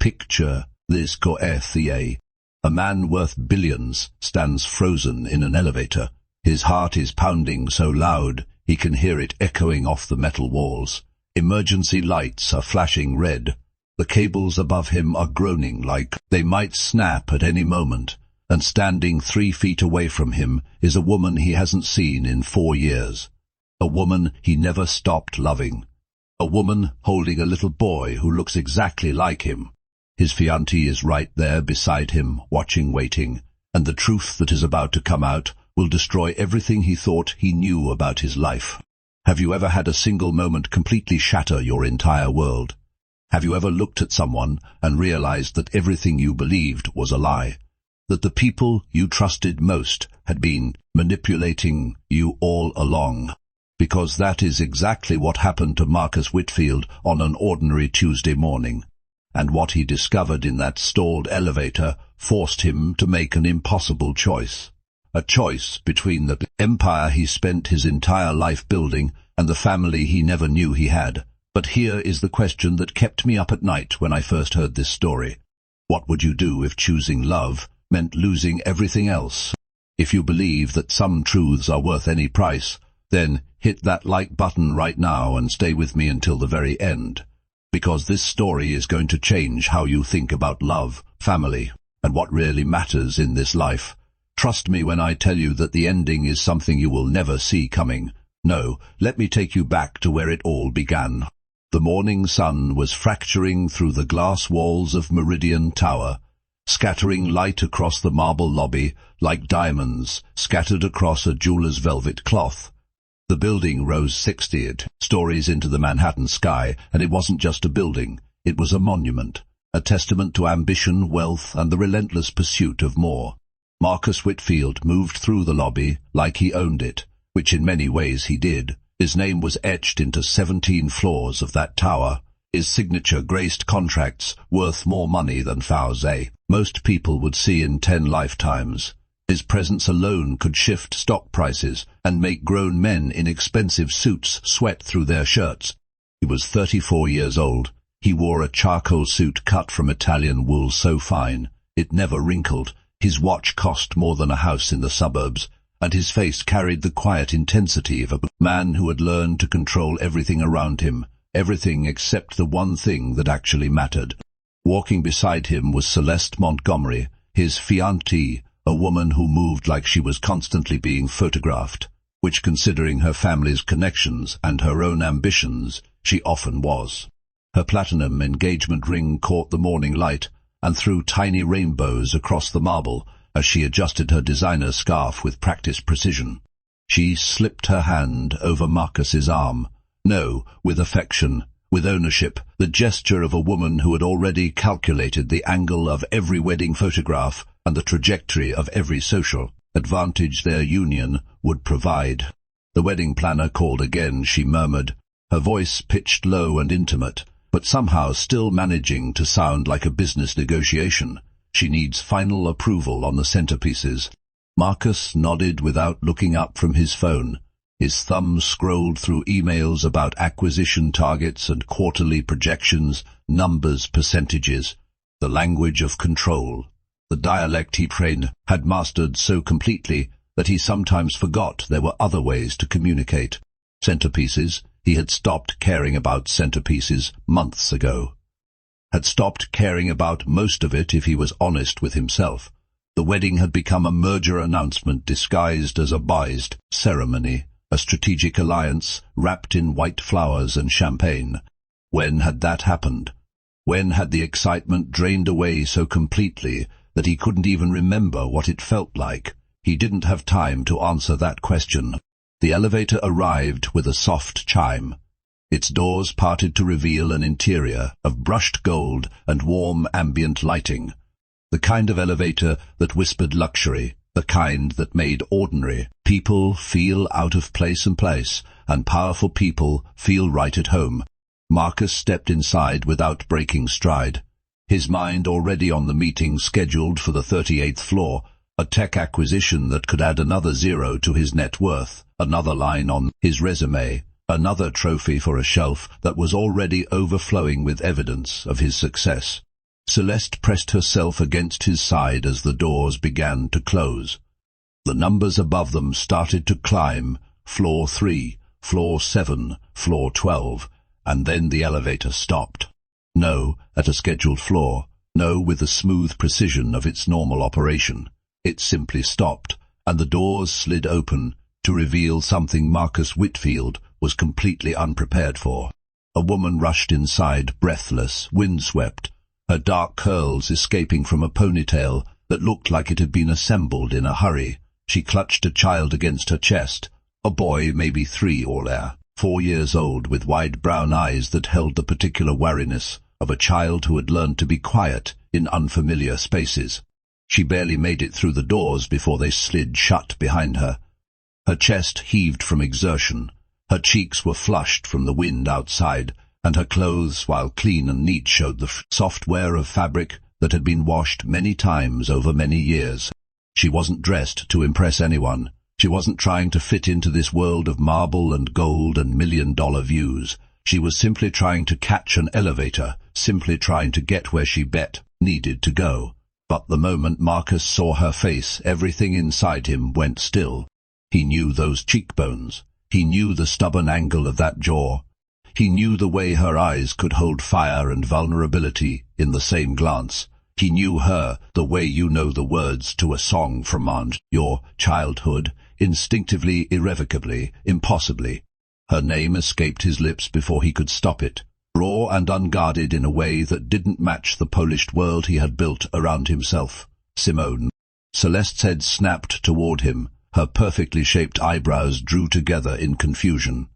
Picture this Fiancée. A man worth billions stands frozen in an elevator. His heart is pounding so loud he can hear it echoing off the metal walls. Emergency lights are flashing red. The cables above him are groaning like they might snap at any moment. And standing 3 feet away from him is a woman he hasn't seen in 4 years. A woman he never stopped loving. A woman holding a little boy who looks exactly like him. His fiancée is right there beside him, watching, waiting, and the truth that is about to come out will destroy everything he thought he knew about his life. Have you ever had a single moment completely shatter your entire world? Have you ever looked at someone and realized that everything you believed was a lie? That the people you trusted most had been manipulating you all along? Because that is exactly what happened to Marcus Whitfield on an ordinary Tuesday morning. And what he discovered in that stalled elevator forced him to make an impossible choice. A choice between the empire he spent his entire life building and the family he never knew he had. But here is the question that kept me up at night when I first heard this story. What would you do if choosing love meant losing everything else? If you believe that some truths are worth any price, then hit that like button right now and stay with me until the very end. Because this story is going to change how you think about love, family, and what really matters in this life. Trust me when I tell you that the ending is something you will never see coming. No, let me take you back to where it all began. The morning sun was fracturing through the glass walls of Meridian Tower, scattering light across the marble lobby like diamonds scattered across a jeweler's velvet cloth. The building rose 60 stories into the Manhattan sky, and it wasn't just a building, it was a monument, a testament to ambition, wealth, and the relentless pursuit of more. Marcus Whitfield moved through the lobby like he owned it, which in many ways he did. His name was etched into 17 floors of that tower. His signature graced contracts worth more money than Fiancée most people would see in 10 lifetimes. His presence alone could shift stock prices and make grown men in expensive suits sweat through their shirts. He was 34 years old. He wore a charcoal suit cut from Italian wool so fine it never wrinkled. His watch cost more than a house in the suburbs, and his face carried the quiet intensity of a man who had learned to control everything around him, everything except the one thing that actually mattered. Walking beside him was Celeste Montgomery, his fiancée, a woman who moved like she was constantly being photographed, which, considering her family's connections and her own ambitions, she often was. Her platinum engagement ring caught the morning light and threw tiny rainbows across the marble as she adjusted her designer scarf with practiced precision. She slipped her hand over Marcus's arm. No, with affection, with ownership, the gesture of a woman who had already calculated the angle of every wedding photograph and the trajectory of every social advantage their union would provide. The wedding planner called again, she murmured, her voice pitched low and intimate, but somehow still managing to sound like a business negotiation. She needs final approval on the centerpieces. Marcus nodded without looking up from his phone. His thumb scrolled through emails about acquisition targets and quarterly projections, numbers, percentages, the language of control. The dialect he trained had mastered so completely that he sometimes forgot there were other ways to communicate. Centerpieces, he had stopped caring about centerpieces months ago. Had stopped caring about most of it if he was honest with himself. The wedding had become a merger announcement disguised as a biased ceremony, a strategic alliance wrapped in white flowers and champagne. When had that happened? When had the excitement drained away so completely that he couldn't even remember what it felt like? He didn't have time to answer that question. The elevator arrived with a soft chime. Its doors parted to reveal an interior of brushed gold and warm ambient lighting. The kind of elevator that whispered luxury, the kind that made ordinary people feel out of place and powerful people feel right at home. Marcus stepped inside without breaking stride, his mind already on the meeting scheduled for the 38th floor, a tech acquisition that could add another 0 to his net worth, another line on his resume, another trophy for a shelf that was already overflowing with evidence of his success. Celeste pressed herself against his side as the doors began to close. The numbers above them started to climb, floor 3, floor 7, floor 12, and then the elevator stopped. No, at a scheduled floor, no with the smooth precision of its normal operation. It simply stopped, and the doors slid open to reveal something Marcus Whitfield was completely unprepared for. A woman rushed inside, breathless, windswept, her dark curls escaping from a ponytail that looked like it had been assembled in a hurry. She clutched a child against her chest, a boy maybe 3 or 4 years old, with wide brown eyes that held the particular wariness of a child who had learned to be quiet in unfamiliar spaces. She barely made it through the doors before they slid shut behind her. Her chest heaved from exertion, her cheeks were flushed from the wind outside, and her clothes, while clean and neat, showed the soft wear of fabric that had been washed many times over many years. She wasn't dressed to impress anyone. She wasn't trying to fit into this world of marble and gold and million-dollar views. She was simply trying to catch an elevator, simply trying to get where she needed to go. But the moment Marcus saw her face, everything inside him went still. He knew those cheekbones. He knew the stubborn angle of that jaw. He knew the way her eyes could hold fire and vulnerability in the same glance. He knew her the way you know the words to a song from your childhood, instinctively, irrevocably, impossibly. Her name escaped his lips before he could stop it, raw and unguarded in a way that didn't match the polished world he had built around himself. Simone. Celeste's head snapped toward him. Her perfectly shaped eyebrows drew together in confusion.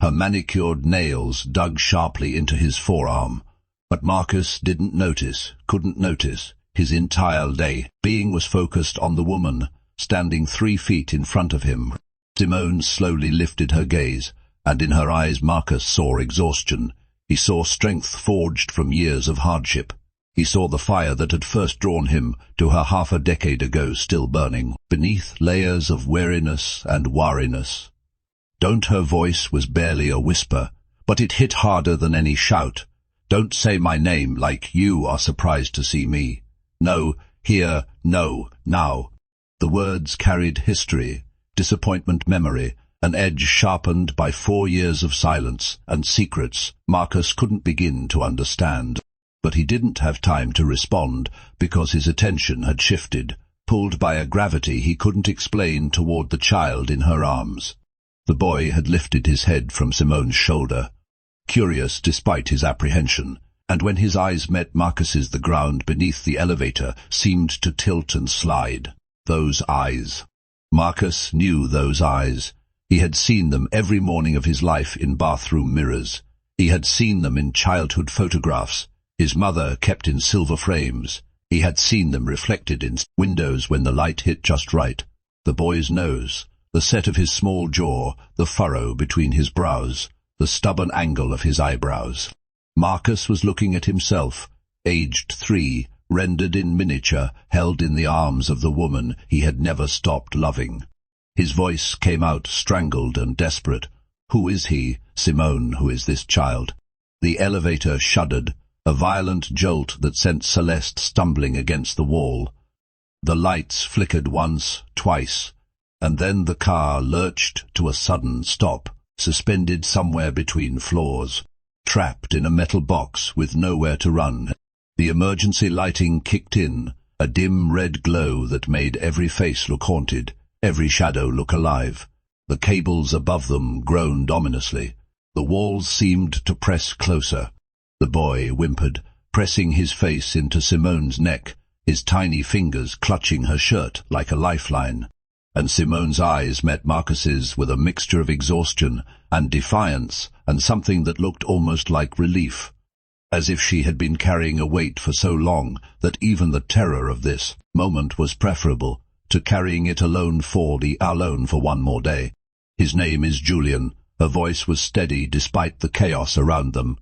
Her manicured nails dug sharply into his forearm. But Marcus didn't notice, couldn't notice. His entire being was focused on the woman, standing 3 feet in front of him. Simone slowly lifted her gaze, and in her eyes Marcus saw exhaustion. He saw strength forged from years of hardship. He saw the fire that had first drawn him to her half a decade ago still burning, beneath layers of weariness and wariness. Don't her voice was barely a whisper, but it hit harder than any shout. Don't say my name like you are surprised to see me. No, here, no, now. The words carried history, disappointment, memory, an edge sharpened by 4 years of silence and secrets Marcus couldn't begin to understand. But he didn't have time to respond because his attention had shifted, pulled by a gravity he couldn't explain, toward the child in her arms. The boy had lifted his head from Simone's shoulder, curious despite his apprehension, and when his eyes met Marcus's, the ground beneath the elevator seemed to tilt and slide. Those eyes. Marcus knew those eyes. He had seen them every morning of his life in bathroom mirrors. He had seen them in childhood photographs, his mother kept in silver frames. He had seen them reflected in windows when the light hit just right. The boy's nose, the set of his small jaw, the furrow between his brows, the stubborn angle of his eyebrows. Marcus was looking at himself, aged 3, rendered in miniature, held in the arms of the woman he had never stopped loving. His voice came out strangled and desperate. Who is he, Simone? Who is this child? The elevator shuddered, a violent jolt that sent Celeste stumbling against the wall. The lights flickered once, twice, and then the car lurched to a sudden stop, suspended somewhere between floors, trapped in a metal box with nowhere to run. The emergency lighting kicked in, a dim red glow that made every face look haunted, every shadow look alive. The cables above them groaned ominously. The walls seemed to press closer. The boy whimpered, pressing his face into Simone's neck, his tiny fingers clutching her shirt like a lifeline. And Simone's eyes met Marcus's with a mixture of exhaustion and defiance and something that looked almost like relief, as if she had been carrying a weight for so long that even the terror of this moment was preferable to carrying it alone for one more day. His name is Julian. Her voice was steady despite the chaos around them,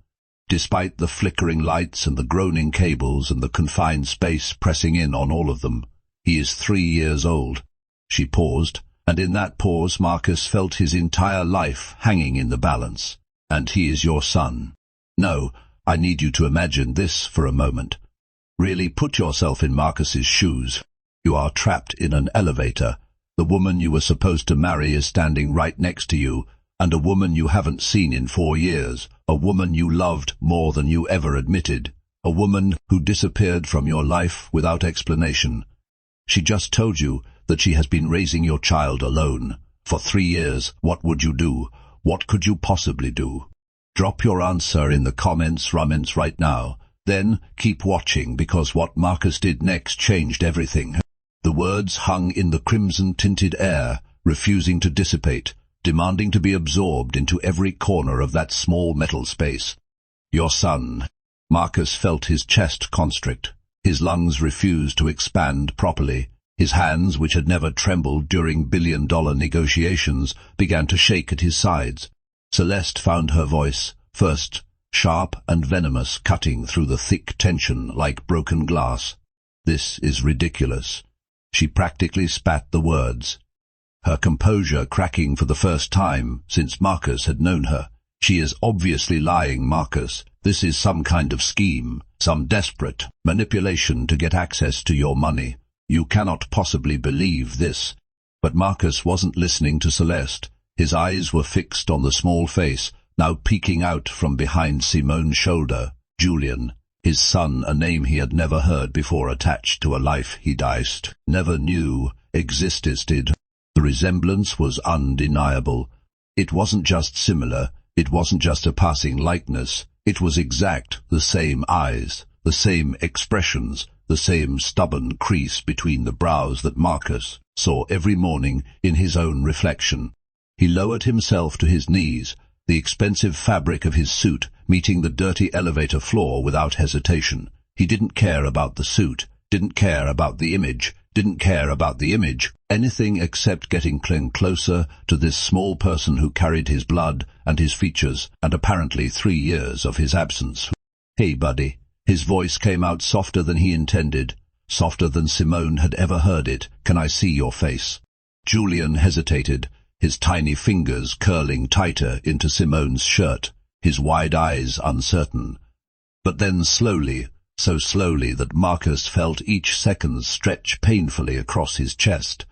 despite the flickering lights and the groaning cables and the confined space pressing in on all of them. He is 3 years old. She paused, and in that pause Marcus felt his entire life hanging in the balance. And he is your son. No, I need you to imagine this for a moment. Really put yourself in Marcus's shoes. You are trapped in an elevator. The woman you were supposed to marry is standing right next to you, and a woman you haven't seen in 4 years, a woman you loved more than you ever admitted, a woman who disappeared from your life without explanation. She just told you that she has been raising your child alone. For 3 years, what would you do? What could you possibly do? Drop your answer in the comments right now. Then keep watching, because what Marcus did next changed everything. The words hung in the crimson-tinted air, refusing to dissipate, demanding to be absorbed into every corner of that small metal space. Your son. Marcus felt his chest constrict. His lungs refused to expand properly. His hands, which had never trembled during billion-dollar negotiations, began to shake at his sides. Celeste found her voice, first sharp and venomous, cutting through the thick tension like broken glass. This is ridiculous. She practically spat the words, her composure cracking for the first time since Marcus had known her. She is obviously lying, Marcus. This is some kind of scheme, some desperate manipulation to get access to your money. You cannot possibly believe this. But Marcus wasn't listening to Celeste. His eyes were fixed on the small face, now peeking out from behind Simone's shoulder. Julian, his son, a name he had never heard before attached to a life he diced, never knew existed. The resemblance was undeniable. It wasn't just similar, it wasn't just a passing likeness, it was exact, the same eyes, the same expressions, the same stubborn crease between the brows that Marcus saw every morning in his own reflection. He lowered himself to his knees, the expensive fabric of his suit meeting the dirty elevator floor without hesitation. He didn't care about the suit, didn't care about the image, anything except getting closer to this small person who carried his blood and his features and apparently 3 years of his absence. "Hey, buddy." His voice came out softer than he intended, softer than Simone had ever heard it. "Can I see your face?" Julian hesitated, his tiny fingers curling tighter into Simone's shirt, his wide eyes uncertain. But then slowly, so slowly that Marcus felt each second stretch painfully across his chest.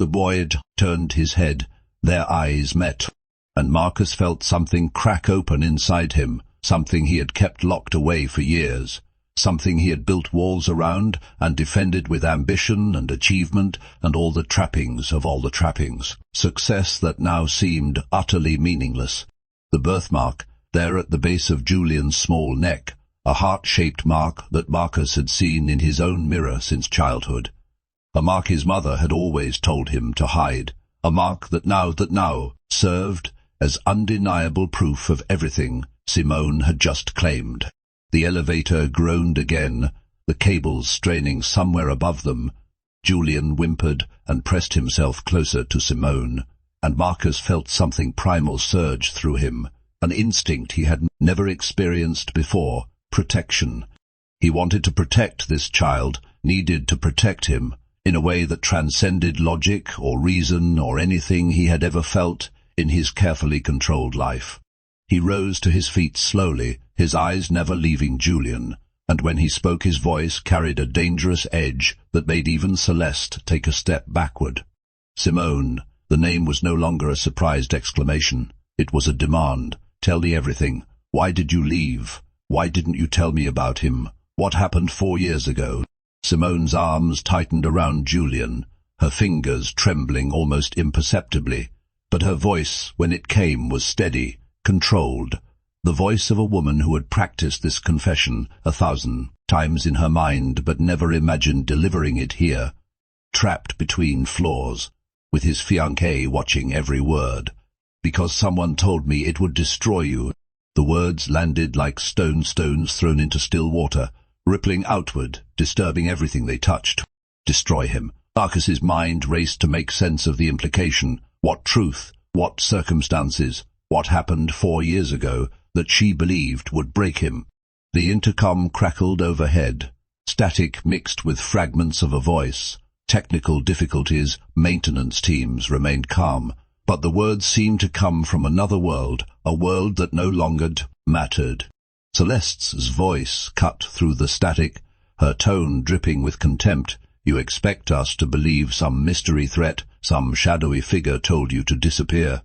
The boy turned his head, their eyes met, and Marcus felt something crack open inside him, something he had kept locked away for years, something he had built walls around and defended with ambition and achievement and all the trappings of all the trappings. Success that now seemed utterly meaningless. The birthmark, there at the base of Julian's small neck, a heart-shaped mark that Marcus had seen in his own mirror since childhood. A mark his mother had always told him to hide, a mark that now served as undeniable proof of everything Simone had just claimed. The elevator groaned again, the cables straining somewhere above them. Julian whimpered and pressed himself closer to Simone, and Marcus felt something primal surge through him, an instinct he had never experienced before, protection. He wanted to protect this child, needed to protect him, in a way that transcended logic or reason or anything he had ever felt in his carefully controlled life. He rose to his feet slowly, his eyes never leaving Julian, and when he spoke his voice carried a dangerous edge that made even Celeste take a step backward. "Simone." The name was no longer a surprised exclamation. It was a demand. "Tell me everything. Why did you leave? Why didn't you tell me about him? What happened 4 years ago?" Simone's arms tightened around Julian, her fingers trembling almost imperceptibly, but her voice, when it came, was steady, controlled, the voice of a woman who had practiced this confession 1,000 times in her mind but never imagined delivering it here, trapped between floors, with his fiancée watching every word. "Because someone told me it would destroy you." The words landed like stones thrown into still water, rippling outward, disturbing everything they touched. Destroy him. Marcus's mind raced to make sense of the implication. What truth? What circumstances? What happened 4 years ago that she believed would break him? The intercom crackled overhead, static mixed with fragments of a voice. Technical difficulties, maintenance teams remained calm, but the words seemed to come from another world, a world that no longer mattered. Celeste's voice cut through the static, her tone dripping with contempt. "You expect us to believe some mystery threat, some shadowy figure told you to disappear?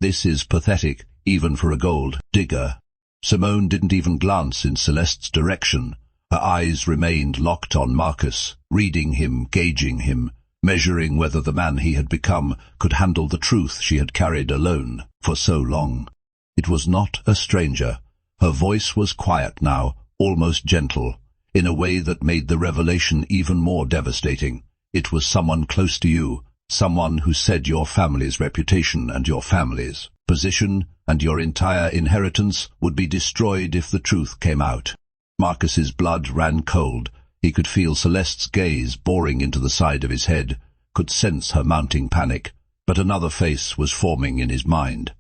This is pathetic, even for a gold digger." Simone didn't even glance in Celeste's direction. Her eyes remained locked on Marcus, reading him, gauging him, measuring whether the man he had become could handle the truth she had carried alone for so long. It was not a stranger. Her voice was quiet now, almost gentle, in a way that made the revelation even more devastating. It was someone close to you, someone who said your family's reputation and your family's position and your entire inheritance would be destroyed if the truth came out. Marcus's blood ran cold. He could feel Celeste's gaze boring into the side of his head, could sense her mounting panic, but another face was forming in his mind.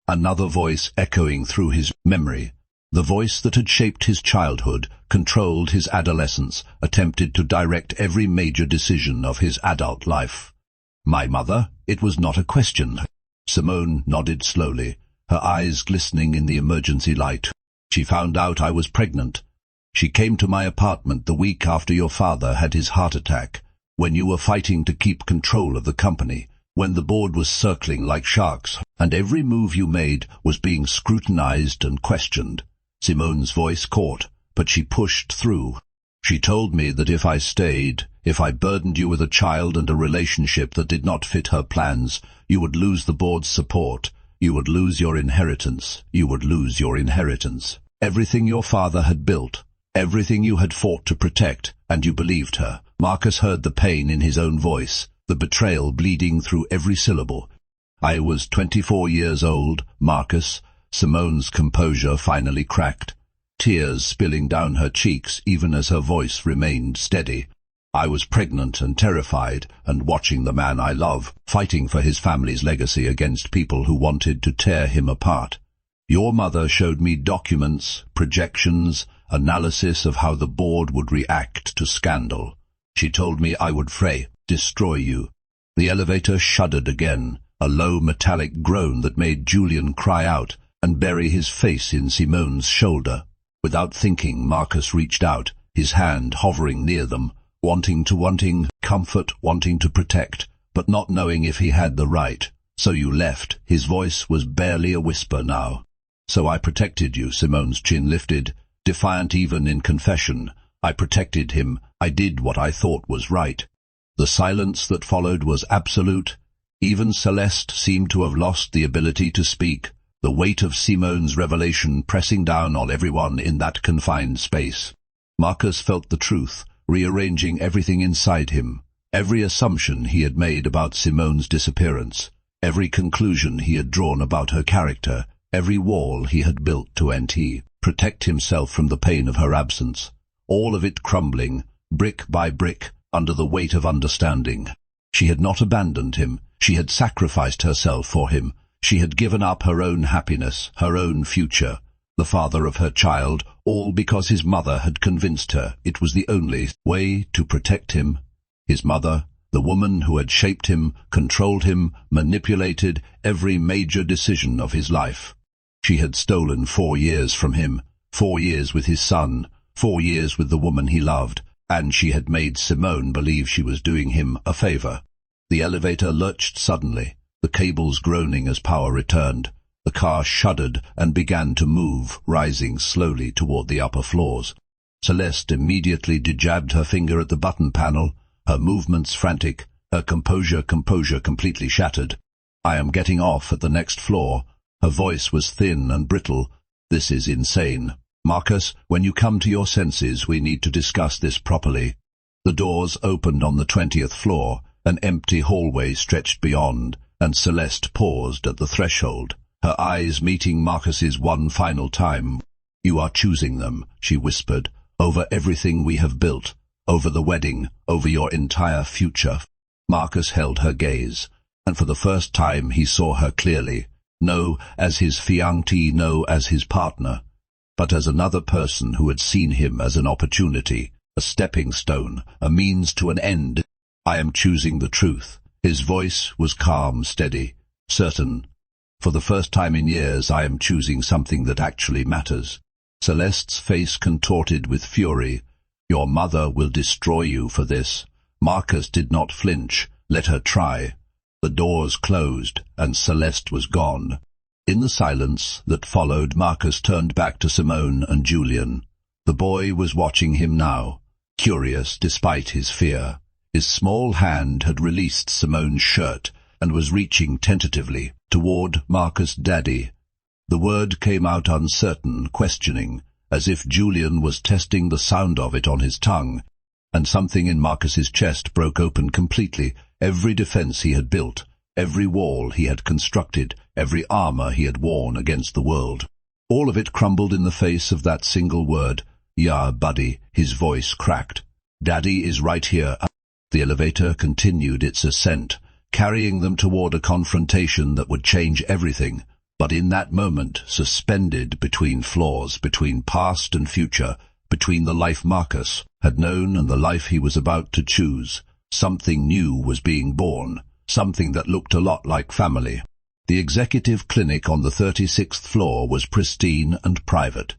Another voice echoing through his memory. The voice that had shaped his childhood, controlled his adolescence, attempted to direct every major decision of his adult life. "My mother?" It was not a question. Simone nodded slowly, her eyes glistening in the emergency light. "She found out I was pregnant. She came to my apartment the week after your father had his heart attack, when you were fighting to keep control of the company, when the board was circling like sharks, and every move you made was being scrutinized and questioned." Simone's voice caught, but she pushed through. "She told me that if I stayed, if I burdened you with a child and a relationship that did not fit her plans, you would lose the board's support, you would lose your inheritance, you would lose your inheritance. Everything your father had built, everything you had fought to protect, and you believed her." Marcus heard the pain in his own voice, the betrayal bleeding through every syllable. "I was 24 years old, Marcus." Simone's composure finally cracked, tears spilling down her cheeks even as her voice remained steady. "I was pregnant and terrified, and watching the man I love, fighting for his family's legacy against people who wanted to tear him apart. Your mother showed me documents, projections, analysis of how the board would react to scandal. She told me I would destroy you." The elevator shuddered again, a low metallic groan that made Julian cry out and bury his face in Simone's shoulder. Without thinking, Marcus reached out, his hand hovering near them, wanting comfort, wanting to protect, but not knowing if he had the right. "So you left." His voice was barely a whisper now. "So I protected you." Simone's chin lifted, defiant even in confession. "I protected him. I did what I thought was right." The silence that followed was absolute. Even Celeste seemed to have lost the ability to speak, the weight of Simone's revelation pressing down on everyone in that confined space. Marcus felt the truth, rearranging everything inside him, every assumption he had made about Simone's disappearance, every conclusion he had drawn about her character, every wall he had built to protect himself from the pain of her absence, all of it crumbling, brick by brick, under the weight of understanding. She had not abandoned him. She had sacrificed herself for him. She had given up her own happiness, her own future, the father of her child, all because his mother had convinced her it was the only way to protect him. His mother, the woman who had shaped him, controlled him, manipulated every major decision of his life. She had stolen 4 years from him, 4 years with his son, 4 years with the woman he loved, and she had made Simone believe she was doing him a favor. The elevator lurched suddenly, the cables groaning as power returned. The car shuddered and began to move, rising slowly toward the upper floors. Celeste immediately dejabbed her finger at the button panel, her movements frantic, her composure completely shattered. "I am getting off at the next floor." Her voice was thin and brittle. "This is insane. Marcus, when you come to your senses, we need to discuss this properly." The doors opened on the 20th floor, an empty hallway stretched beyond, and Celeste paused at the threshold, her eyes meeting Marcus's one final time. "You are choosing them," she whispered, "over everything we have built, over the wedding, over your entire future." Marcus held her gaze, and for the first time he saw her clearly, no as his fiancée, no as his partner, but as another person who had seen him as an opportunity, a stepping stone, a means to an end. "I am choosing the truth." His voice was calm, steady, certain. "For the first time in years, I am choosing something that actually matters." Celeste's face contorted with fury. Your mother will destroy you for this. Marcus did not flinch. Let her try. The doors closed, and Celeste was gone. In the silence that followed, Marcus turned back to Simone and Julian. The boy was watching him now, curious despite his fear. His small hand had released Simone's shirt and was reaching tentatively toward Marcus' daddy. The word came out uncertain, questioning, as if Julian was testing the sound of it on his tongue, and something in Marcus's chest broke open completely. Every defense he had built, every wall he had constructed, every armor he had worn against the world, all of it crumbled in the face of that single word. "Yeah, buddy," his voice cracked. "Daddy is right here." The elevator continued its ascent, carrying them toward a confrontation that would change everything. But in that moment, suspended between floors, between past and future, between the life Marcus had known and the life he was about to choose, something new was being born, something that looked a lot like family. The executive clinic on the 36th floor was pristine and private,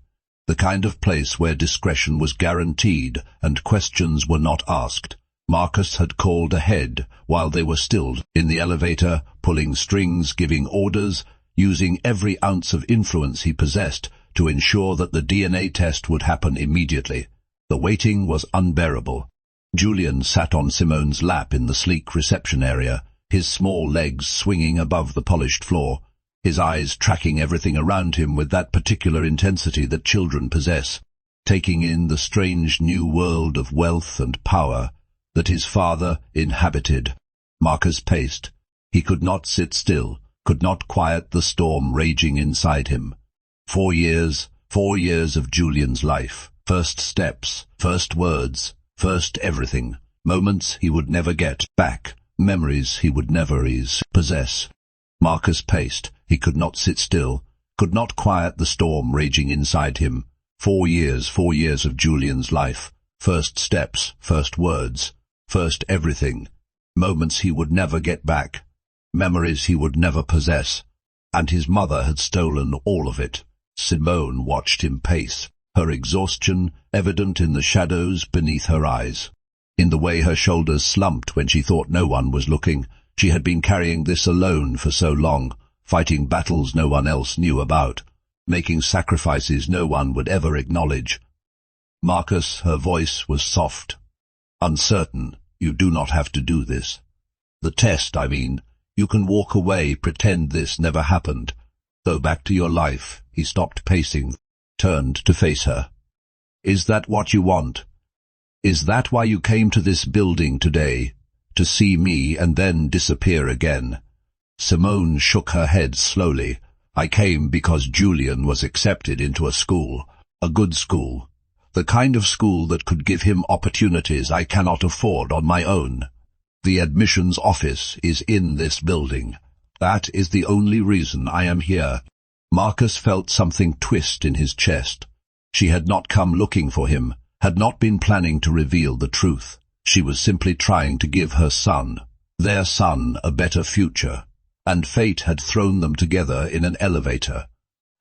the kind of place where discretion was guaranteed and questions were not asked. Marcus had called ahead while they were still in the elevator, pulling strings, giving orders, using every ounce of influence he possessed to ensure that the DNA test would happen immediately. The waiting was unbearable. Julian sat on Simone's lap in the sleek reception area, his small legs swinging above the polished floor, his eyes tracking everything around him with that particular intensity that children possess, taking in the strange new world of wealth and power that his father inhabited. Marcus paced. He could not sit still, could not quiet the storm raging inside him. 4 years of Julian's life, first steps, first words, first everything, moments he would never get back, memories he would never possess. Marcus paced. He could not sit still, could not quiet the storm raging inside him. 4 years of Julian's life, first steps, first words, first everything, moments he would never get back, memories he would never possess, and his mother had stolen all of it. Simone watched him pace, her exhaustion evident in the shadows beneath her eyes, in the way her shoulders slumped when she thought no one was looking. She had been carrying this alone for so long, fighting battles no one else knew about, making sacrifices no one would ever acknowledge. "Marcus," her voice was soft, uncertain, "you do not have to do this. The test, I mean. You can walk away, pretend this never happened. Go back to your life." He stopped pacing, turned to face her. "Is that what you want? Is that why you came to this building today? To see me and then disappear again?" Simone shook her head slowly. "I came because Julian was accepted into a school, a good school, the kind of school that could give him opportunities I cannot afford on my own. The admissions office is in this building. That is the only reason I am here." Marcus felt something twist in his chest. She had not come looking for him, had not been planning to reveal the truth. She was simply trying to give her son, their son, a better future, and fate had thrown them together in an elevator.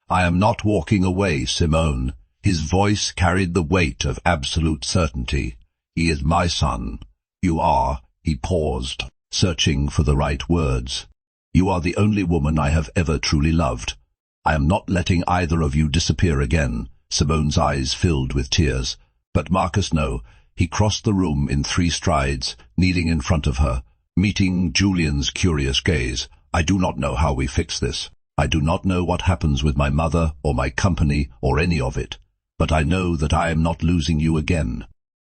"I am not walking away, Simone." His voice carried the weight of absolute certainty. "He is my son. You are." He paused, searching for the right words. "You are the only woman I have ever truly loved. I am not letting either of you disappear again." Simone's eyes filled with tears. But Marcus, no. He crossed the room in 3 strides, kneeling in front of her, meeting Julian's curious gaze. "I do not know how we fix this. I do not know what happens with my mother or my company or any of it. But I know that I am not losing you again.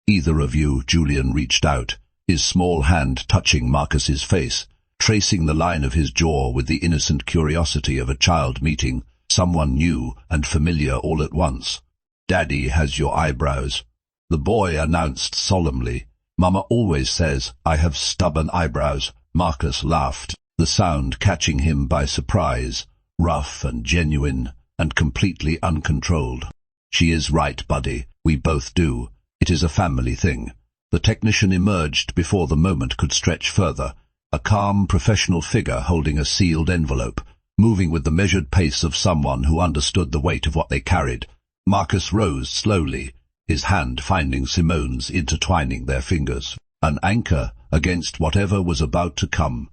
Either of you." Julian reached out, his small hand touching Marcus's face, tracing the line of his jaw with the innocent curiosity of a child meeting someone new and familiar all at once. "Daddy has your eyebrows," the boy announced solemnly. "Mama always says I have stubborn eyebrows." Marcus laughed, the sound catching him by surprise, rough and genuine and completely uncontrolled. "She is right, buddy. We both do. It is a family thing." The technician emerged before the moment could stretch further, a calm professional figure holding a sealed envelope, moving with the measured pace of someone who understood the weight of what they carried. Marcus rose slowly, his hand finding Simone's, intertwining their fingers, an anchor against whatever was about to come.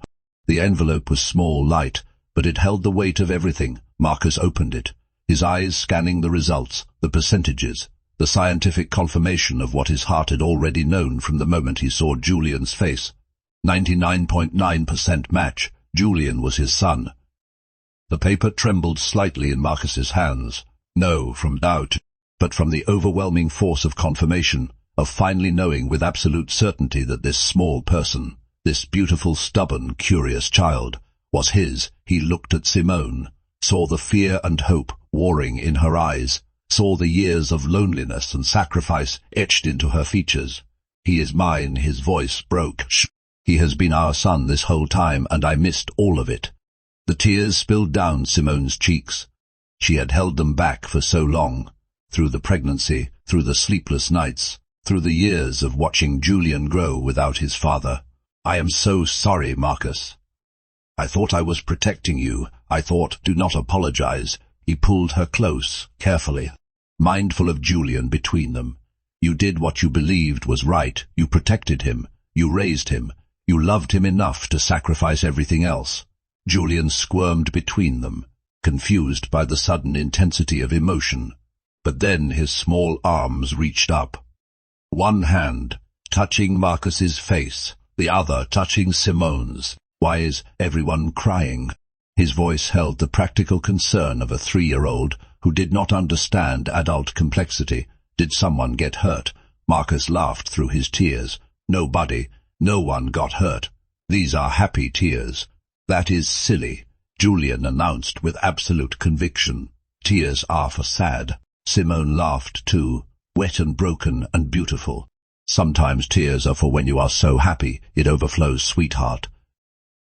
The envelope was small, light, but it held the weight of everything. Marcus opened it, his eyes scanning the results, the percentages, the scientific confirmation of what his heart had already known from the moment he saw Julian's face. 99.9% match. Julian was his son. The paper trembled slightly in Marcus's hands, no from doubt, but from the overwhelming force of confirmation, of finally knowing with absolute certainty that this small person, this beautiful, stubborn, curious child, was his. He looked at Simone, saw the fear and hope warring in her eyes, saw the years of loneliness and sacrifice etched into her features. "He is mine," his voice broke. "Shh. He has been our son this whole time, and I missed all of it." The tears spilled down Simone's cheeks. She had held them back for so long, through the pregnancy, through the sleepless nights, through the years of watching Julian grow without his father. "I am so sorry, Marcus. I thought I was protecting you. I thought, do not apologize." He pulled her close, carefully, mindful of Julian between them. "You did what you believed was right. You protected him. You raised him. You loved him enough to sacrifice everything else." Julian squirmed between them, confused by the sudden intensity of emotion. But then his small arms reached up. One hand touching Marcus's face, the other touching Simone's. "Why is everyone crying?" His voice held the practical concern of a 3-year-old who did not understand adult complexity. "Did someone get hurt?" Marcus laughed through his tears. "Nobody. No one got hurt. These are happy tears." "That is silly," Julian announced with absolute conviction. "Tears are for sad." Simone laughed too, wet and broken and beautiful. "Sometimes tears are for when you are so happy it overflows, sweetheart."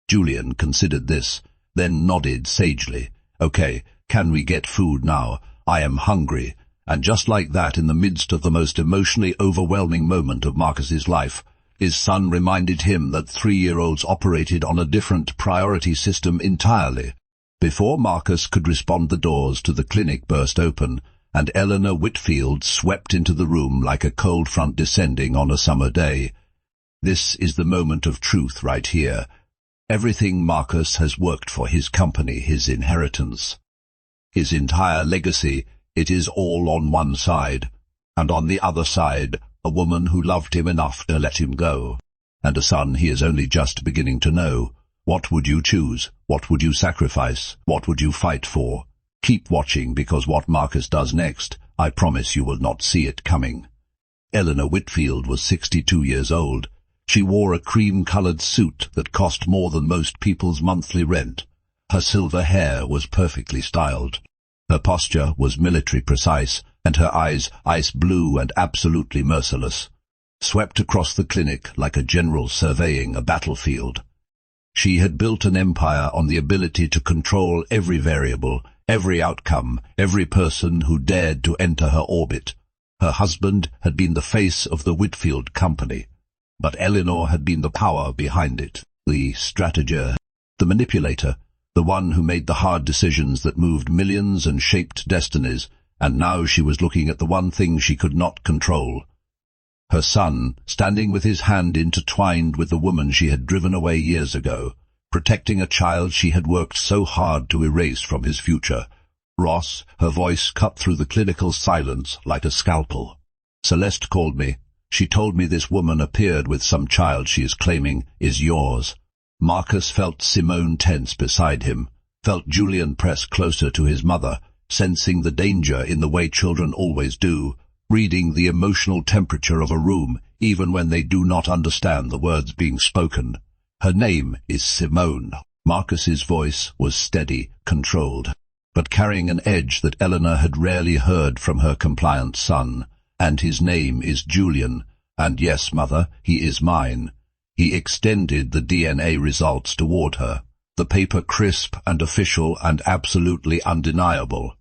Julian considered this, then nodded sagely. "Okay, can we get food now? I am hungry." And just like that, in the midst of the most emotionally overwhelming moment of Marcus's life, his son reminded him that 3-year-olds operated on a different priority system entirely. Before Marcus could respond, the doors to the clinic burst open, and Eleanor Whitfield swept into the room like a cold front descending on a summer day. This is the moment of truth right here. Everything Marcus has worked for, his company, his inheritance, his entire legacy, it is all on one side, and on the other side, a woman who loved him enough to let him go, and a son he is only just beginning to know. What would you choose? What would you sacrifice? What would you fight for? Keep watching, because what Marcus does next, I promise you will not see it coming. Eleanor Whitfield was 62 years old. She wore a cream-colored suit that cost more than most people's monthly rent. Her silver hair was perfectly styled. Her posture was military precise, and her eyes ice blue and absolutely merciless, swept across the clinic like a general surveying a battlefield. She had built an empire on the ability to control every variable, every outcome, every person who dared to enter her orbit. Her husband had been the face of the Whitfield company, but Eleanor had been the power behind it, the strateger, the manipulator, the one who made the hard decisions that moved millions and shaped destinies, and now she was looking at the one thing she could not control. Her son, standing with his hand intertwined with the woman she had driven away years ago, protecting a child she had worked so hard to erase from his future. "Ross," her voice cut through the clinical silence like a scalpel. "Celeste called me. She told me this woman appeared with some child she is claiming is yours." Marcus felt Simone tense beside him, felt Julian press closer to his mother, sensing the danger in the way children always do, reading the emotional temperature of a room even when they do not understand the words being spoken. "Her name is Simone." Marcus's voice was steady, controlled, but carrying an edge that Eleanor had rarely heard from her compliant son. "And his name is Julian. And yes, mother, he is mine." He extended the DNA results toward her, the paper crisp and official and absolutely undeniable.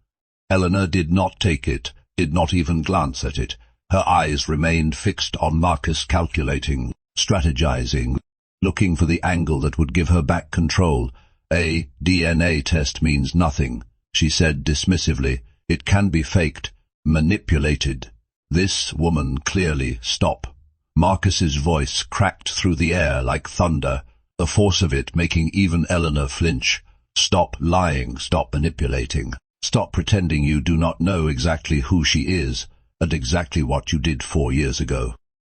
Eleanor did not take it, did not even glance at it. Her eyes remained fixed on Marcus, calculating, strategizing, looking for the angle that would give her back control. "A DNA test means nothing," she said dismissively. "It can be faked, manipulated. This woman clearly, stop. Marcus's voice cracked through the air like thunder, the force of it making even Eleanor flinch. Stop lying, stop manipulating. Stop pretending you do not know exactly who she is, and exactly what you did 4 years ago.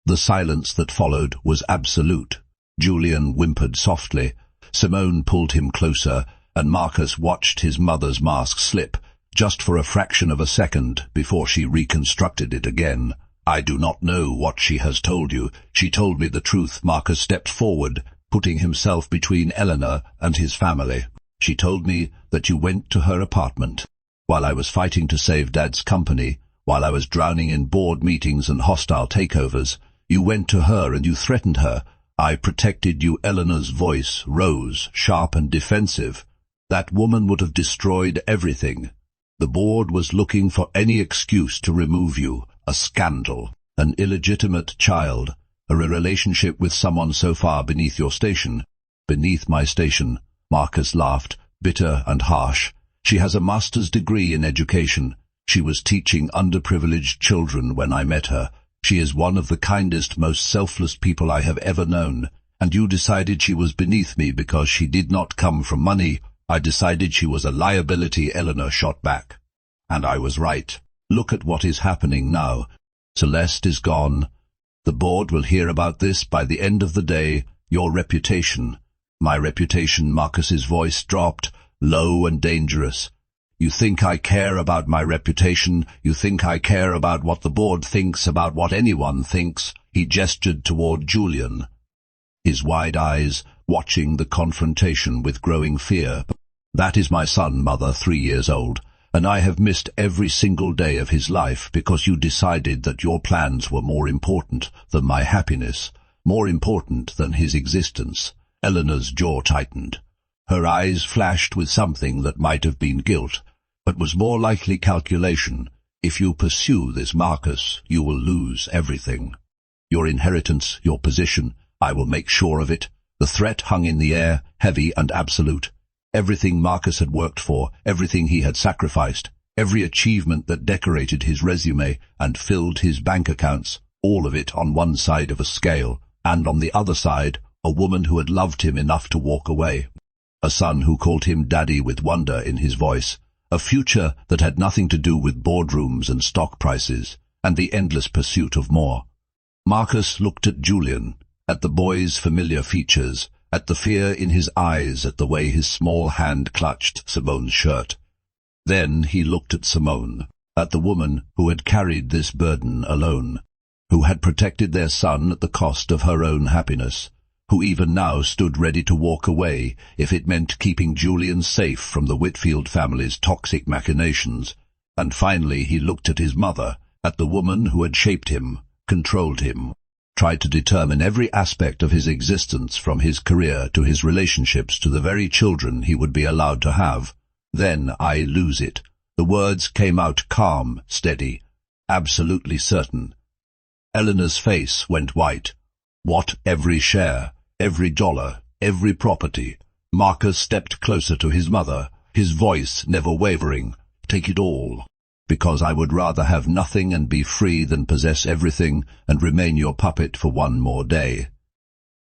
The silence that followed was absolute. Julian whimpered softly. Simone pulled him closer, and Marcus watched his mother's mask slip, just for a fraction of a second before she reconstructed it again. I do not know what she has told you. She told me the truth. Marcus stepped forward, putting himself between Eleanor and his family. She told me that you went to her apartment. While I was fighting to save Dad's company, while I was drowning in board meetings and hostile takeovers, you went to her and you threatened her. I protected you. Eleanor's voice rose, sharp and defensive. That woman would have destroyed everything. The board was looking for any excuse to remove you. A scandal, an illegitimate child, a relationship with someone so far beneath your station. Beneath my station, Marcus laughed, bitter and harsh. She has a master's degree in education. She was teaching underprivileged children when I met her. She is one of the kindest, most selfless people I have ever known. And you decided she was beneath me because she did not come from money. I decided she was a liability. Eleanor shot back. And I was right. Look at what is happening now. Celeste is gone. The board will hear about this by the end of the day. Your reputation. My reputation. Marcus's voice dropped, low and dangerous. You think I care about my reputation? You think I care about what the board thinks, about what anyone thinks? He gestured toward Julian, his wide eyes watching the confrontation with growing fear. That is my son, Mother, 3 years old, and I have missed every single day of his life because you decided that your plans were more important than my happiness, more important than his existence. Eleanor's jaw tightened. Her eyes flashed with something that might have been guilt, but was more likely calculation. If you pursue this, Marcus, you will lose everything. Your inheritance, your position, I will make sure of it. The threat hung in the air, heavy and absolute. Everything Marcus had worked for, everything he had sacrificed, every achievement that decorated his resume and filled his bank accounts, all of it on one side of a scale, and on the other side, a woman who had loved him enough to walk away. A son who called him Daddy with wonder in his voice. A future that had nothing to do with boardrooms and stock prices, and the endless pursuit of more. Marcus looked at Julian, at the boy's familiar features, at the fear in his eyes, at the way his small hand clutched Simone's shirt. Then he looked at Simone, at the woman who had carried this burden alone, who had protected their son at the cost of her own happiness, who even now stood ready to walk away if it meant keeping Julian safe from the Whitfield family's toxic machinations. And finally he looked at his mother, at the woman who had shaped him, controlled him, tried to determine every aspect of his existence from his career to his relationships to the very children he would be allowed to have. Then I lose it. The words came out calm, steady, absolutely certain. Eleanor's face went white. What every share? Every dollar, every property. Marcus stepped closer to his mother, his voice never wavering. Take it all, because I would rather have nothing and be free than possess everything and remain your puppet for one more day.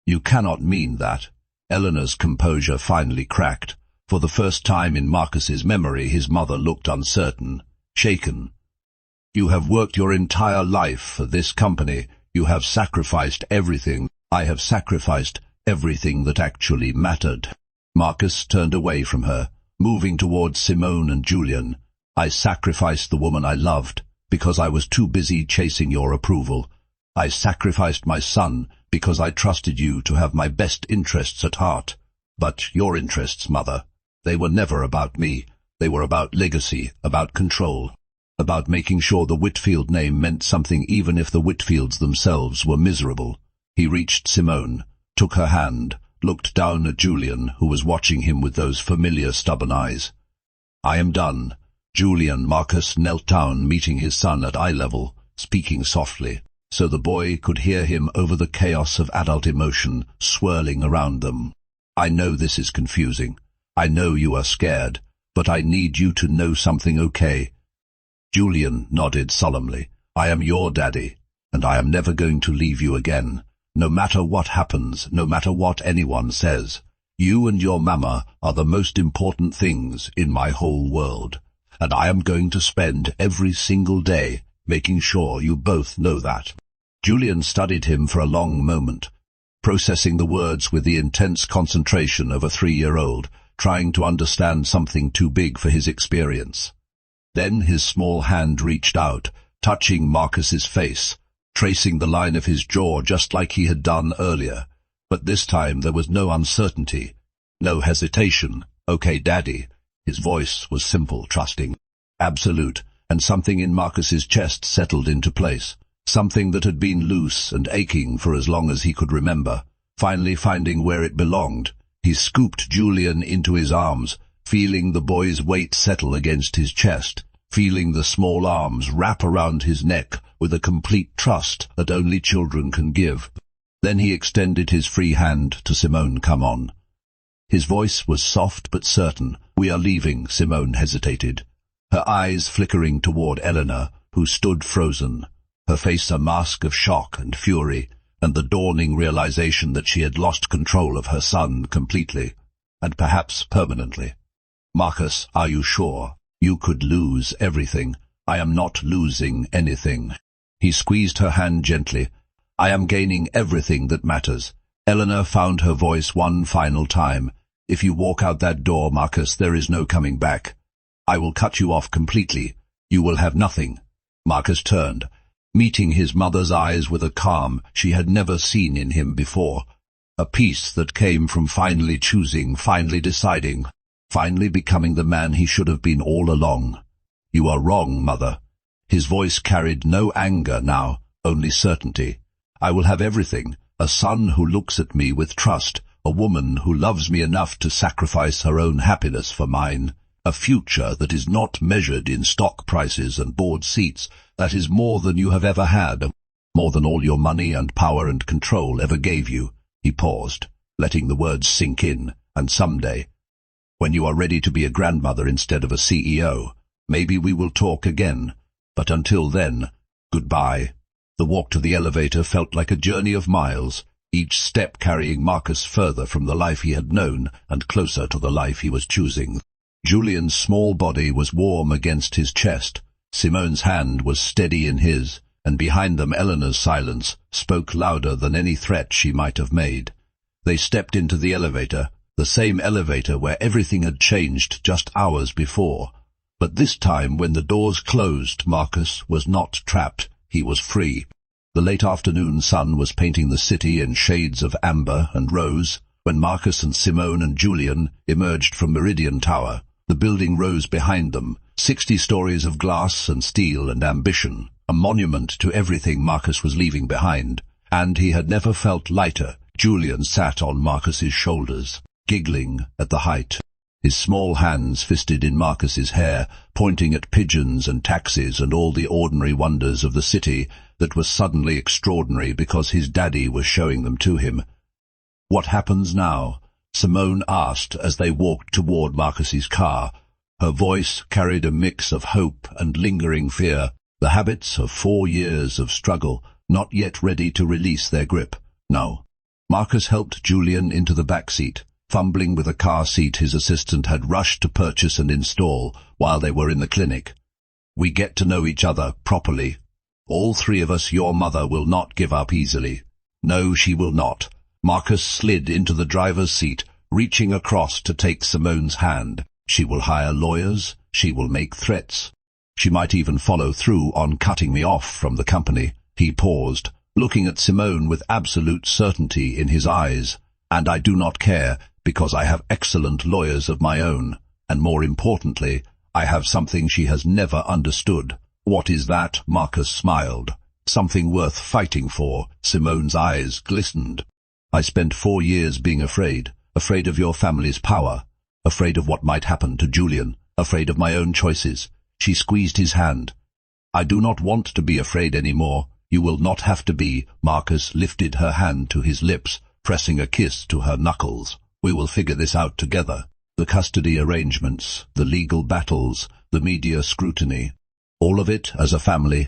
You cannot mean that. Eleanor's composure finally cracked. For the first time in Marcus's memory, his mother looked uncertain, shaken. You have worked your entire life for this company. You have sacrificed everything. I have sacrificed everything that actually mattered. Marcus turned away from her, moving towards Simone and Julian. I sacrificed the woman I loved because I was too busy chasing your approval. I sacrificed my son because I trusted you to have my best interests at heart. But your interests, Mother, they were never about me. They were about legacy, about control, about making sure the Whitfield name meant something even if the Whitfields themselves were miserable. He reached Simone, took her hand, looked down at Julian, who was watching him with those familiar stubborn eyes. I am done. Julian. Marcus knelt down, meeting his son at eye level, speaking softly, so the boy could hear him over the chaos of adult emotion swirling around them. I know this is confusing. I know you are scared, but I need you to know something, okay? Julian nodded solemnly. I am your daddy, and I am never going to leave you again, no matter what happens, no matter what anyone says. You and your mama are the most important things in my whole world, and I am going to spend every single day making sure you both know that." Julian studied him for a long moment, processing the words with the intense concentration of a 3-year-old, trying to understand something too big for his experience. Then his small hand reached out, touching Marcus's face, tracing the line of his jaw just like he had done earlier. But this time there was no uncertainty, no hesitation. "Okay, Daddy." His voice was simple, trusting, absolute, and something in Marcus's chest settled into place, something that had been loose and aching for as long as he could remember, finally finding where it belonged. He scooped Julian into his arms, feeling the boy's weight settle against his chest, feeling the small arms wrap around his neck with a complete trust that only children can give. Then he extended his free hand to Simone. "Come on." His voice was soft but certain. "We are leaving." Simone hesitated, her eyes flickering toward Eleanor, who stood frozen, her face a mask of shock and fury, and the dawning realization that she had lost control of her son completely, and perhaps permanently. "Marcus, are you sure? You could lose everything." "I am not losing anything." He squeezed her hand gently. "I am gaining everything that matters." Eleanor found her voice one final time. "If you walk out that door, Marcus, there is no coming back. I will cut you off completely. You will have nothing." Marcus turned, meeting his mother's eyes with a calm she had never seen in him before, a peace that came from finally choosing, finally deciding, finally becoming the man he should have been all along. "You are wrong, Mother." His voice carried no anger now, only certainty. "I will have everything, a son who looks at me with trust, a woman who loves me enough to sacrifice her own happiness for mine, a future that is not measured in stock prices and board seats, that is more than you have ever had, more than all your money and power and control ever gave you." He paused, letting the words sink in. "And someday, when you are ready to be a grandmother instead of a CEO, maybe we will talk again. But until then, goodbye." The walk to the elevator felt like a journey of miles, each step carrying Marcus further from the life he had known and closer to the life he was choosing. Julian's small body was warm against his chest. Simone's hand was steady in his, and behind them Eleanor's silence spoke louder than any threat she might have made. They stepped into the elevator, the same elevator where everything had changed just hours before. But this time, when the doors closed, Marcus was not trapped. He was free. The late afternoon sun was painting the city in shades of amber and rose when Marcus and Simone and Julian emerged from Meridian Tower. The building rose behind them, 60 stories of glass and steel and ambition, a monument to everything Marcus was leaving behind, and he had never felt lighter. Julian sat on Marcus's shoulders, giggling at the height, his small hands fisted in Marcus's hair, pointing at pigeons and taxis and all the ordinary wonders of the city that was suddenly extraordinary because his daddy was showing them to him. "What happens now?" Simone asked as they walked toward Marcus's car. Her voice carried a mix of hope and lingering fear, the habits of 4 years of struggle, not yet ready to release their grip. "No." Marcus helped Julian into the back seat, fumbling with a car seat his assistant had rushed to purchase and install while they were in the clinic. "We get to know each other properly. All 3 of us, your mother will not give up easily." "No, she will not." Marcus slid into the driver's seat, reaching across to take Simone's hand. "She will hire lawyers. She will make threats. She might even follow through on cutting me off from the company." He paused, looking at Simone with absolute certainty in his eyes. "And I do not care, because I have excellent lawyers of my own, and more importantly, I have something she has never understood." "What is that?" Marcus smiled. "Something worth fighting for." Simone's eyes glistened. "I spent 4 years being afraid of your family's power, afraid of what might happen to Julian, afraid of my own choices." She squeezed his hand. "I do not want to be afraid anymore. You will not have to be." Marcus lifted her hand to his lips, pressing a kiss to her knuckles. "We will figure this out together. The custody arrangements, the legal battles, the media scrutiny. All of it as a family.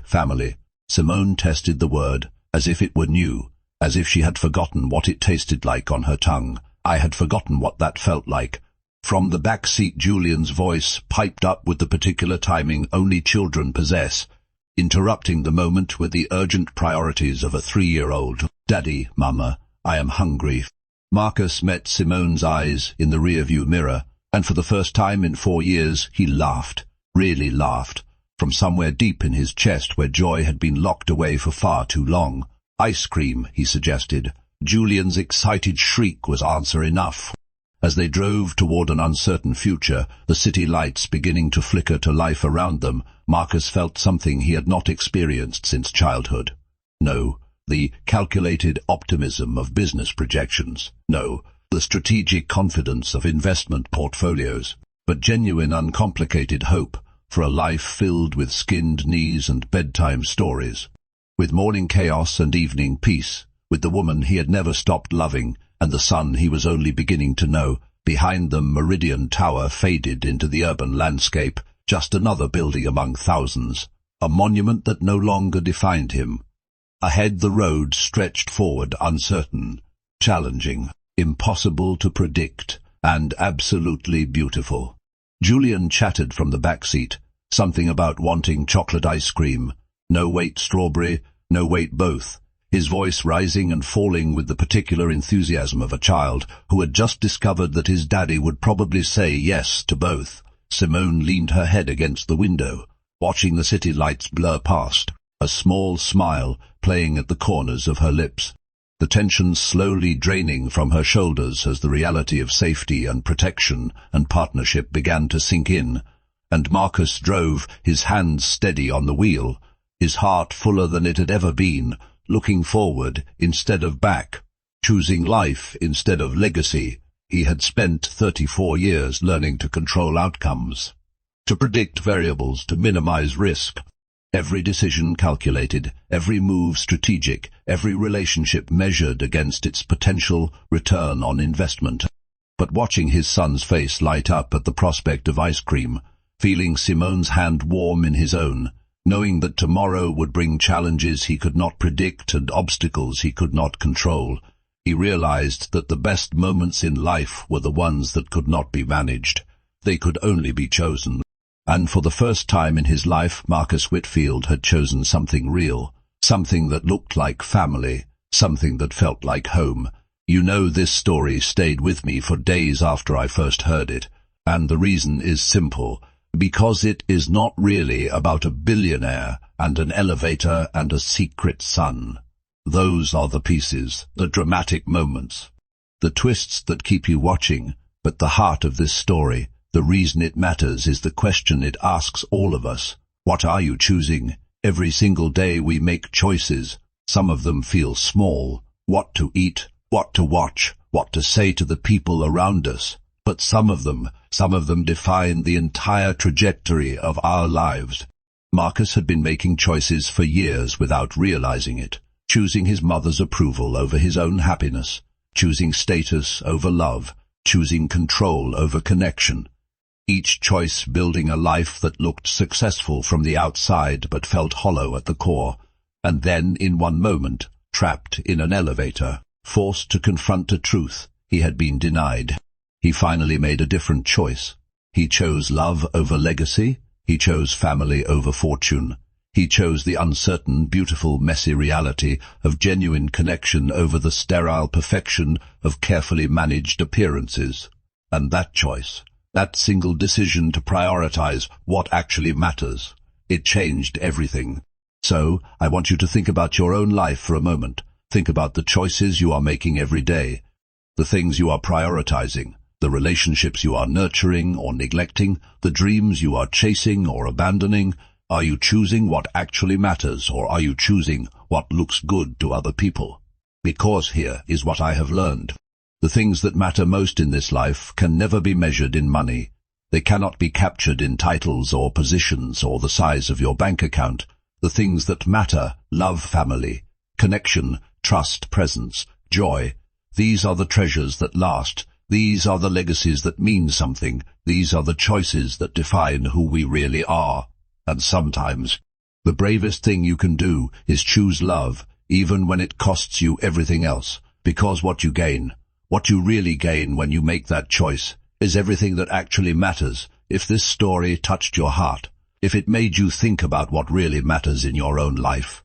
Simone tested the word, as if it were new, as if she had forgotten what it tasted like on her tongue. I had forgotten what that felt like. From the back seat, Julian's voice piped up with the particular timing only children possess, interrupting the moment with the urgent priorities of a 3-year-old. "Daddy, Mama, I am hungry." Marcus met Simone's eyes in the rearview mirror, and for the first time in 4 years he laughed, really laughed, from somewhere deep in his chest where joy had been locked away for far too long. "Ice cream," he suggested. Julian's excited shriek was answer enough. As they drove toward an uncertain future, the city lights beginning to flicker to life around them, Marcus felt something he had not experienced since childhood. No, the calculated optimism of business projections. No, the strategic confidence of investment portfolios. But genuine, uncomplicated hope for a life filled with skinned knees and bedtime stories. With morning chaos and evening peace, with the woman he had never stopped loving, and the son he was only beginning to know. Behind them, Meridian Tower faded into the urban landscape, just another building among thousands, a monument that no longer defined him. Ahead the road stretched forward, uncertain, challenging, impossible to predict, and absolutely beautiful. Julian chattered from the back seat, something about wanting chocolate ice cream, no wait strawberry, no wait both, his voice rising and falling with the particular enthusiasm of a child who had just discovered that his daddy would probably say yes to both. Simone leaned her head against the window, watching the city lights blur past, a small smile playing at the corners of her lips, the tension slowly draining from her shoulders as the reality of safety and protection and partnership began to sink in. And Marcus drove, his hands steady on the wheel, his heart fuller than it had ever been, looking forward instead of back, choosing life instead of legacy. He had spent 34 years learning to control outcomes, to predict variables, to minimize risk. Every decision calculated, every move strategic, every relationship measured against its potential return on investment. But watching his son's face light up at the prospect of ice cream, feeling Simone's hand warm in his own, knowing that tomorrow would bring challenges he could not predict and obstacles he could not control, he realized that the best moments in life were the ones that could not be managed. They could only be chosen. And for the first time in his life, Marcus Whitfield had chosen something real, something that looked like family, something that felt like home. You know, this story stayed with me for days after I first heard it, and the reason is simple. Because it is not really about a billionaire and an elevator and a secret son. Those are the pieces, the dramatic moments, the twists that keep you watching. But the heart of this story, the reason it matters, is the question it asks all of us. What are you choosing? Every single day we make choices. Some of them feel small. What to eat, what to watch, what to say to the people around us. But some of them define the entire trajectory of our lives. Marcus had been making choices for years without realizing it, choosing his mother's approval over his own happiness, choosing status over love, choosing control over connection. Each choice building a life that looked successful from the outside but felt hollow at the core. And then, in one moment, trapped in an elevator, forced to confront a truth he had been denied. He finally made a different choice. He chose love over legacy. He chose family over fortune. He chose the uncertain, beautiful, messy reality of genuine connection over the sterile perfection of carefully managed appearances. And that choice, that single decision to prioritize what actually matters, it changed everything. So, I want you to think about your own life for a moment. Think about the choices you are making every day, the things you are prioritizing, the relationships you are nurturing or neglecting, the dreams you are chasing or abandoning. Are you choosing what actually matters, or are you choosing what looks good to other people? Because here is what I have learned. The things that matter most in this life can never be measured in money. They cannot be captured in titles or positions or the size of your bank account. The things that matter, love, family, connection, trust, presence, joy, these are the treasures that last. These are the legacies that mean something. These are the choices that define who we really are. And sometimes The bravest thing you can do is choose love, even when it costs you everything else, because what you really gain when you make that choice, is everything that actually matters. If this story touched your heart, if it made you think about what really matters in your own life,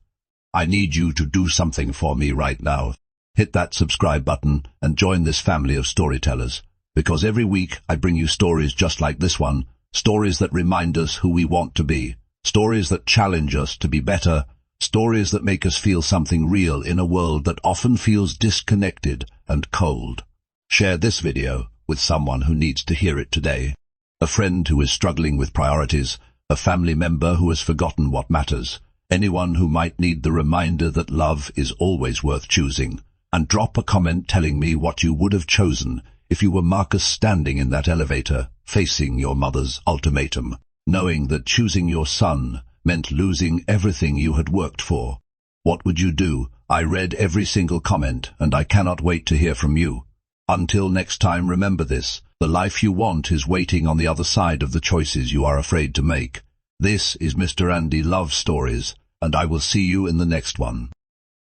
I need you to do something for me right now. Hit that subscribe button and join this family of storytellers, because every week I bring you stories just like this one, stories that remind us who we want to be, stories that challenge us to be better, stories that make us feel something real in a world that often feels disconnected and cold. Share this video with someone who needs to hear it today. A friend who is struggling with priorities, a family member who has forgotten what matters, anyone who might need the reminder that love is always worth choosing. And drop a comment telling me what you would have chosen if you were Marcus standing in that elevator, facing your mother's ultimatum, knowing that choosing your son meant losing everything you had worked for. What would you do? I read every single comment, and I cannot wait to hear from you. Until next time, remember this: the life you want is waiting on the other side of the choices you are afraid to make. This is Mr. Andy Love Stories, and I will see you in the next one.